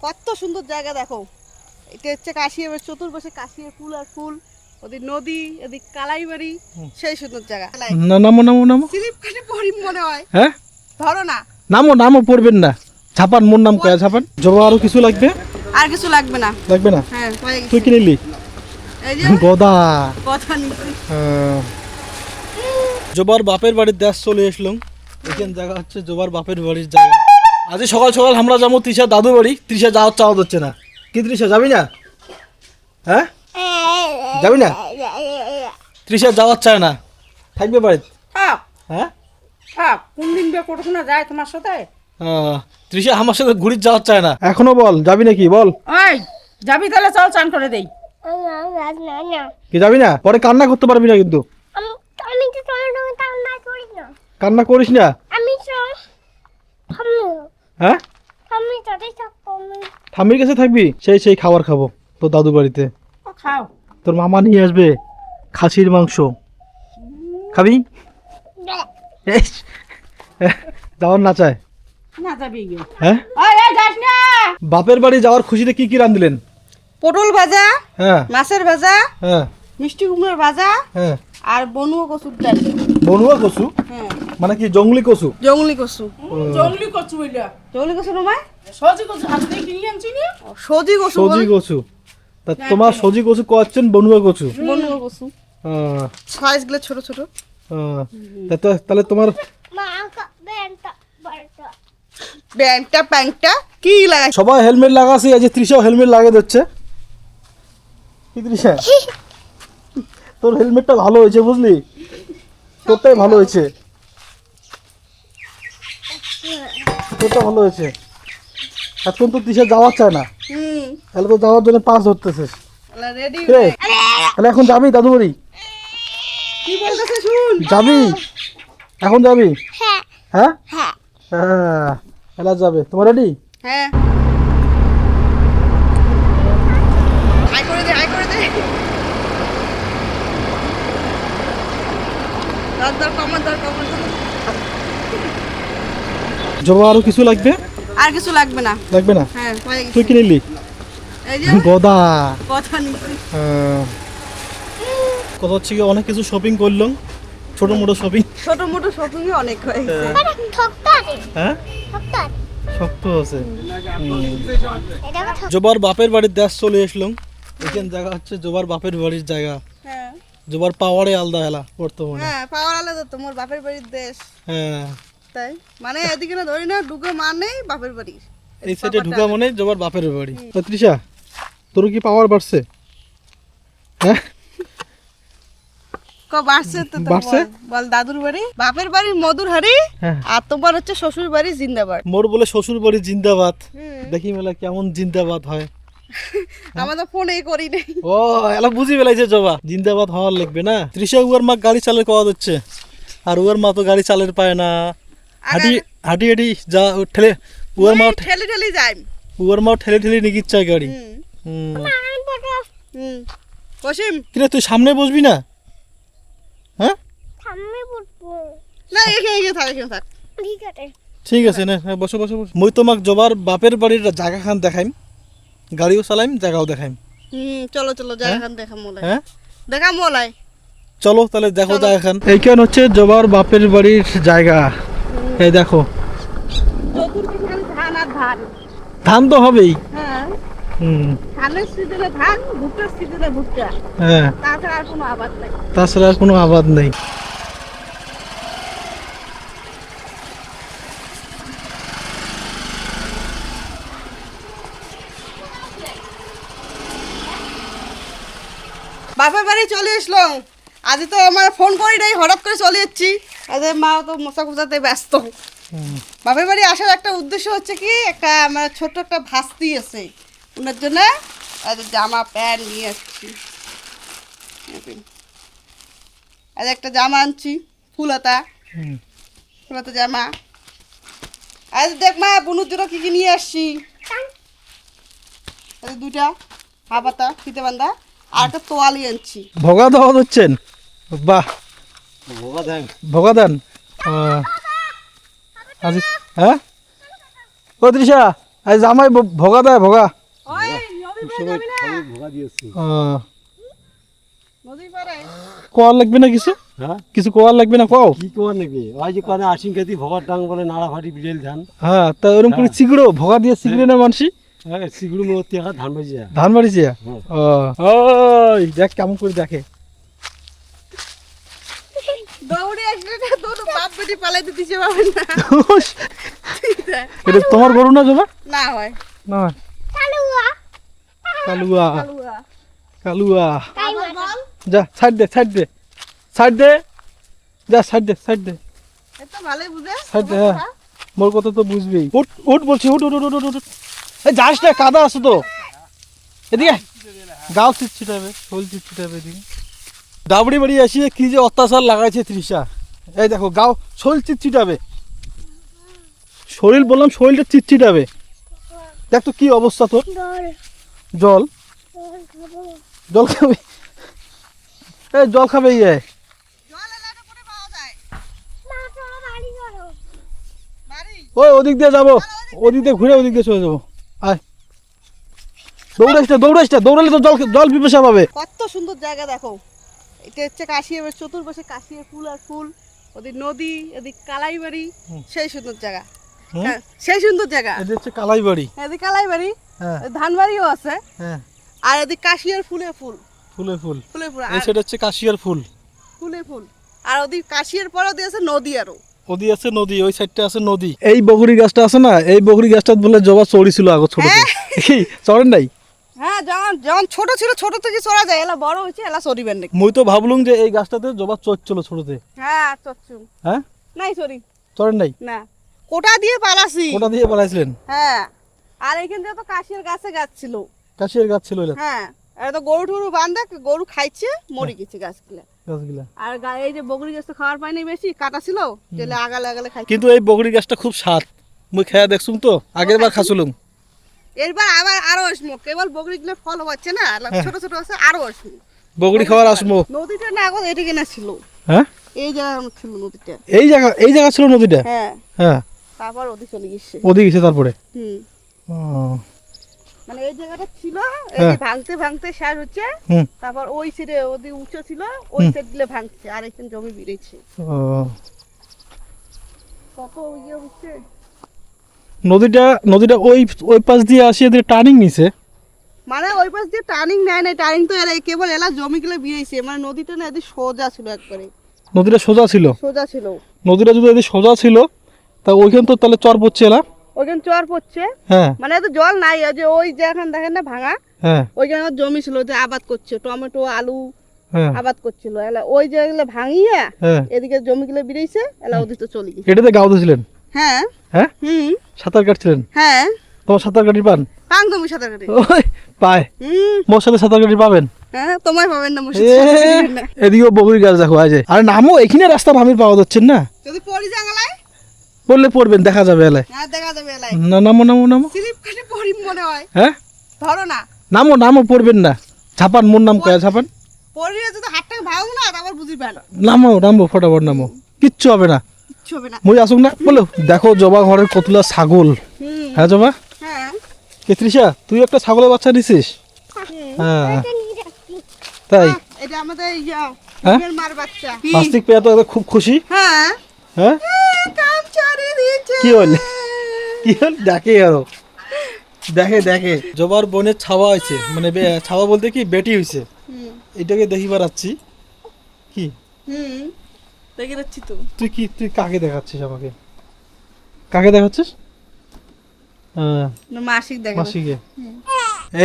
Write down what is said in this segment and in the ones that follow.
কত সুন্দর জায়গা দেখো। এটা হচ্ছে কাশিয়াবের চতুর্পাশে কাশিয়া ফুল আর ফুল, ওদিক নদী, এদিক কালাইবাড়ি, সেই সুন্দর জায়গা। না, নামো নামো নামো। স্লিপ কাটে পড়ি মনে হয়। হ্যাঁ, ধরো না, নামো নামো, পড়বেন না। ছাপান, মোর নাম কয়া ছাপান। জবা আরো কিছু লাগবে? আর কিছু লাগবে না। লাগবে না? হ্যাঁ, হয়ে গেছে। তুই কি নিলি? এই যে গদা। কথা নিচ্ছি। জবার বাপের বাড়ির দেশ চলে আসলাম। এখান জায়গা হচ্ছে জবার বাপের বাড়ির জায়গা। আজ সকাল সকাল আমরা যাবো তৃষা দাদু বাড়ি। তৃষা যাওয়ার চাওয়া হচ্ছে না। কি তৃষা, যাবি না? হ্যাঁ, যাবি না? তৃষা যাওয়ার চায় না, থাকবে বাড়িতে। হ্যাঁ, কোন দিন বিয়ে করছো না যায় তোমার সাথে? তৃষা আমার সাথে ঘুরির যাওয়ার চায় না। এখনো বল, যাবি নাকি বল? ওই যাবি তাহলে চল চান করে দেই। কি যাবি না? পরে কান্না করতে পারবি না কিন্তু। কান্না করিস না। হ্যাঁ, ঠাম্মির কাছে থাকবি? সেই খাবার খাবো তোর দাদু বাড়িতে। খাও। তোর মামা নিয়ে আসবে খাসির মাংস, খাবি? যাওয়ার না চায়? না যাবি গিয়ে। হ্যাঁ, যাস না। বাপের বাড়ি যাওয়ার খুশিতে কি কি রাঁধলেন? পটল ভাজা, হ্যাঁ মাছের ভাজা, হ্যাঁ মিষ্টি কুমড়োর ভাজা, হ্যাঁ। আর বনুয়া কচুর ডাল। বনুয়া কচু হ্যাঁ, মানে কি? জঙ্গলি কচু? জঙ্গলি কচু। জঙ্গলি কচু বইলা। জঙ্গলি কচু নয়, সজি কচু হাত দিয়ে কিনে আনছি না। সজি কচু। সজি কচু। তা তোমার সজি কচু কোয়াচ্ছেন বনুয়া কচু? বনুয়া কচু সাইজ গুলো ছোট ছোট। তাহলে তোমার ব্যাংটা প্যাংটা কি লাগাই? সবাই হেলমেট লাগাছে, আজ তৃষাও হেলমেট লাগিয়ে দিচ্ছে। কি তৃষা, তোর হেলমেটটা ভালো হয়েছে বুঝলি, তোরটাই ভালো হয়েছে, তোরটা ভালো হয়েছে। এখন তো তৃষা যাওয়ার চায় না, তাহলে তো যাওয়ার জন্য পাস ধরতেছিস। রেডি। তাহলে এখন যাবি দাদু বাড়ি? কি বলতেছে শুন। যাবি এখন? যাবি? হ্যাঁ হ্যাঁ হ্যাঁ হ্যাঁ, এলা যাবে। তোমার রেডি? হ্যাঁ, আই করে দে, আই করে দে। দর কমন, দর কমন। জবা আরো কিছু লাগবে? আর কিছু লাগবে না। লাগবে না? হ্যাঁ, হয়ে গেছে। তুই কি নিলি? এই যে গদা। কথা নিচ্ছি। কথা হচ্ছে কি, অনেক কিছু শপিং করলাম, ছোট মোটো শপিং। ছোট মোটো শপিং অনেক হয়ে গেছে। হ্যাঁ, শক্ত আছে। জবার বাপের বাড়ির দেশ চলে আসলাম। এখান জায়গা হচ্ছে জবার বাপের বাড়ির জায়গা। হ্যাঁ জবার পাওয়ারে আলাদা এলা বর্তমানে। হ্যাঁ, পাওয়ার আলাদা তো, মোর বাপের বাড়ির দেশ। হ্যাঁ, তাই মানে এদিকে না ধরি না, ঢুকে মানেই বাপের বাড়ি। এই সাইডে ঢুকা মানে জবার বাপের বাড়ি। তৃষা, তোর কি পাওয়ার বাড়ছে? হ্যাঁ, বাড়ছে তো। বাড়ছে? বল দাদুর বাড়ি, বাপের বাড়ির মধুর হাড়ি, হ্যাঁ। আর তোমার হচ্ছে শ্বশুর বাড়ি জিন্দাবাদ। মোর বলে শ্বশুর বাড়ি জিন্দাবাদ। দেখি মেলা কেমন জিন্দাবাদ হয়। আমাদের ফোনে করি নাই। ও এলা বুঝি বেলাইছে জবা, জিন্দাবাদ হওয়ার লাগবে না। তৃষা উয়ার মা গাড়ি চালের কওয়া হচ্ছে, আর উয়ার মা তো গাড়ি চালের পায় না। হাঁটি হাঁটি হাঁটি যা ঠেলে উয়ার মা ঠেলে ঠেলে যাই। উয়ার মা ঠেলে ঠেলে নিয়ে চায় গাড়ি। কসিম কিরে, তুই সামনে বসবি না? হ্যাঁ, না, এখানে থাক, এখানে থাক। ঠিক আছে না, বসো বসো বসো। মই তোমাক জবার বাপের বাড়ির জায়গা খান দেখাইম, গাড়িও চালাইম, জায়গাও দেখাইম। চলো চলো, জায়গাখান দেখা মোলাই। হ্যাঁ, দেখা মোলাই। চলো তাহলে দেখো জায়গা খান। এইখান হচ্ছে জবার বাপের বাড়ির জায়গা। এই দেখো, চতুর্দিকে ধান আর ধান। ধান তো হবেই। হ্যাঁ, হুম, ধানের সিজনে ধান, ভুট্টার সিজনে ভুট্টা, হ্যাঁ, তাছাড়া আর কোনো আবাদ নাই। তাছাড়া আর কোনো আবাদ নেই। বাপের বাড়ি চলে আসলো। আজ তো আমার ফোন করি নাই, হঠাৎ করে চলে যাচ্ছি। আজ মা তো মশা খোঁজাতে ব্যস্ত। বাপের বাড়ি আসার একটা উদ্দেশ্য হচ্ছে কি, একটা আমার ছোট্ট একটা ভাস্তি আছে, ওনার জন্য জামা প্যান্ট নিয়ে আসছি। আজ একটা জামা আনছি, ফুলাতা ফুলাতা জামা। আজ দেখ মা, বুনুর জন্য কি কি নিয়ে আসছি। দুইটা হাবাতা ফিতে বান্ধা, আর একটা তোয়ালি আনছি। ভোগা দেওয়া হচ্ছেন? বাহ, ভোগা দেন। হ্যাঁ, ও তৃষা আজ জামাই ভোগা দেয় ভোগা। ওই নদী পারে যাবি না? নদীর পারে কোয়ার লাগবে না কিছু? হ্যাঁ কিছু কোয়ার লাগবে না কও? কি তোমার নাকি ওই যে কানে আশিন খেতি ভগার ডাং বলে নাড়া ফাটি বিড়েল ধান হ্যাঁ তা ওরকম করে চিগড়ো ভোগা দিয়ে চিগড়ে না মানসি সিগুড়ি মতি ধান বাজি ধান মারিছে। হ্যাঁ। ওই দেখ কেমন করে দেখে। দৌড়ে আসলে না দুটো বাপ বেটি পালাইতে দিছে পাবেন না। এটা তোমার গরু না জমা? না হয় না কালুয়া কালুয়া কালুয়া কালুয়া। আবার বল যা সাইড দে সাইড দে সাইড দে যা সাইড দে সাইড দে এটা ভালোই বুঝে সাইড দে। হ্যাঁ মোর কথা তো বুঝবি। উঠ উঠ বলছি উঠ উঠ উঠ উঠ উঠ। এই যাস না কাদা আছে তো এদিকে গাও চিটচিটাবে শোল চিটচিটাবে এদিকে। ডাবড়ি বাড়ি আসিয়ে কি যে অত্যাচার লাগাইছে তৃষা। এই দেখো গাও শরীর চিটচিটাবে শরীর বললাম শরীরটা চিটচিটাবে। দেখ তো কি অবস্থা তোর। জল জল খাবে এই জল খাবে ইয়ে। জল এলাকা করে পাওয়া যায় বাড়ি ওই ওদিক দিয়ে যাবো ওদিক দিয়ে ঘুরে ওদিক দিয়ে চলে যাবো। আয় দৌড়াইস না দৌড়াইস না দৌড়ালে তো জল জল পিপাসা পাবে। কত সুন্দর জায়গা দেখো। এটা হচ্ছে কাশিয়াবের চতুর্পাশে কাশিয়ার ফুল আর ফুল, ওদিক নদী, এদিক কালাইবাড়ি, সেই সুন্দর জায়গা। হুম? হ্যাঁ, সেই সুন্দর জায়গা। এটা হচ্ছে কালাই বাড়ি। এদিক কালাইবাড়ি, হ্যাঁ ধানবাড়িও আছে, হ্যাঁ আর এদিক কাশিয়ার ফুলে ফুল, ফুলে ফুল। ফুলে ফুল, এই আর সেটা হচ্ছে কাশিয়ার ফুল। ফুলে ফুল, আর ওদিক কাশিয়ার পরেও দিয়েছে নদী আরো। ওদি আছে নদী, ওই সাইডটা আছে নদী। এই বগরি গাছটা আছে না, এই বগরি গাছটা বলে জবা চড়ি ছিল আগে ছোট কি চড়েন নাই? হ্যাঁ, যখন যখন ছোট ছিল ছোট থেকে চড়া যায়, এলা বড় হয়েছে এলা চড়িবেন নাকি। মুই তো ভাবলুম যে এই গাছটাতে জবা চড়ছিল ছোটতে। হ্যাঁ চচ্ছু হ্যাঁ নাই চড়ি চড়েন নাই? না, কোটা দিয়ে পালাছি। ওটা দিয়ে পালাইছিলেন? হ্যাঁ, আর এখান থেকে তো কাশিয়ার গাছে গাছ ছিল। কাশিয়ার গাছ ছিল এটা হ্যাঁ, আর তো গরু টরু বান্ধা, গরু খাইছে মরে গেছে গাছগুলা। গাছগুলা। আর এই যে বগরি গাছ তো খাওয়ার পায়নি বেশি, কাটা ছিল যেলে আগালে আগালে খাইছে। কিন্তু এই বগরি গাছটা খুব স্বাদ। মুই খেয়া দেখছুম তো, আগের বার খাসুলুম। এরবার আবার আরো আসবো, কেবল বগরি গুলো ফল হচ্ছে না, ছোট ছোট আছে, আরো আসবো বগরি খাওয়ার আসমো। নদীটা না আগত এদিকে না ছিল, হ্যাঁ এই জায়গা ছিল নদীটা। এই জায়গা ছিল নদীটা। হ্যাঁ, হ্যাঁ তারপর ওদিকে চলে গেছে। ওদিকে গেছে তারপরে। হুম, ও, মানে এই জায়গাটা ছিল, এই যে ভাঙতে ভাঙতে শেষ হচ্ছে, হুম, তারপর ওই সাইডে ওদিকে উঁচু ছিল, ওই সাইড দিলে ভাঙছে, আর এখানে জমি বেড়েছে। ও। কত ইয়ে হচ্ছে। নদীটা ওই পাশ দিয়ে আসি এদের টার্নিং নিছে। মানে ওই পাশ দিয়ে টার্নিং নেয় নাই, টার্নিং তো এরা কেবল এলা জমিগুলো বেরিয়েছে, মানে নদীটা না এদিকে সোজা ছিল, একবারে নদীটা সোজা ছিল। সোজা ছিল। নদীটা যদি এদিকে সোজা ছিল তা ওইখান তো তাহলে চর পড়ছে এলা। ওইখানে চর পড়ছে, হ্যাঁ মানে এত জল নাই, ওই যে ওই যে এখন দেখেন না ভাঙা, হ্যাঁ ওইখানে জমি ছিল, যে আবাদ করছে টমেটো আলু হ্যাঁ আবাদ করছিল, এলা ওই যেগুলো ভাঙিয়া হ্যাঁ। এদিকে জমিগুলো বেরিয়েছে, এলা ওদিকে চলে গেছে। এটাতে গাও দিয়েছিলেন? হ্যাঁ হ্যাঁ হুম সাঁতার কাটছিলেন? হ্যাঁ, তোমার সাঁতার কাটি পান? পাং তুমি সাঁতার কাটে। ওই পায় হুম, মোর সাথে সাঁতার কাটি পাবেন? হ্যাঁ তোমায় পাবেন না, মুর্শিদ এ, সাঁতার কাটবেন না। এদিকেও বগরি গাছ দেখো আজ। আরে নামো, এখানে রাস্তা নামির পাওয়া যাচ্ছে না। যদি পড়ি জাঙ্গালায় বললে পড়বেন, দেখা যাবে এলায়। হ্যাঁ দেখা যাবে এলাই, না নামো নামো নামো। স্লিপ কাটে পড়ি মনে হয়। হ্যাঁ ধরো না, নামো নামো, পড়বেন না। ঝাপান, মোর নাম কয়া ঝাপান। পড়িয়ে যদি হাতটাকে ভাঙো না, তারপর বুঝিবেন নামো নামো, ফটাফট নামো, কিচ্ছু হবে না। কিচ্ছু হবে না। মুই আসুক না বলো। দেখো জবা ঘরের কতলা ছাগল। হুম, হ্যাঁ জবা, হ্যাঁ কে তৃষা তুই একটা ছাগলের বাচ্চা নিছিস? হ্যাঁ তাই? এটা আমাদের হ্যাঁ? নিজের মার বাচ্চা। নাস্তিক পেয়ে তো খুব খুশি। হ্যাঁ, হ্যাঁ কাম ছাড়ি দিয়েছে। কি হল কি হল দেখে আরো দেখে দেখে জবার বোনের ছাওয়া হয়েছে, মানে ছাওয়া বলতে কি বেটি হয়েছে। হুম এটাকে দেখি বাড়াচ্ছি কি। হুম, দেখে যাচ্ছি তো। তুই কাকে দেখাচ্ছিস আমাকে? কাকে দেখাচ্ছিস? হ্যাঁ না, মাসিক দেখে। মাসিকে।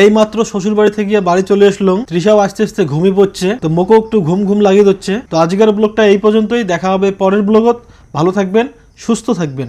এই মাত্র শ্বশুর বাড়ি থেকে বাড়ি চলে আসলাম। তৃষাও আস্তে আস্তে ঘুমিয়ে পড়ছে, তো মোকেও একটু ঘুম ঘুম লাগিয়ে দিচ্ছে। তো আজকের ব্লগটা এই পর্যন্তই, দেখা হবে পরের ব্লগত। ভালো থাকবেন, সুস্থ থাকবেন।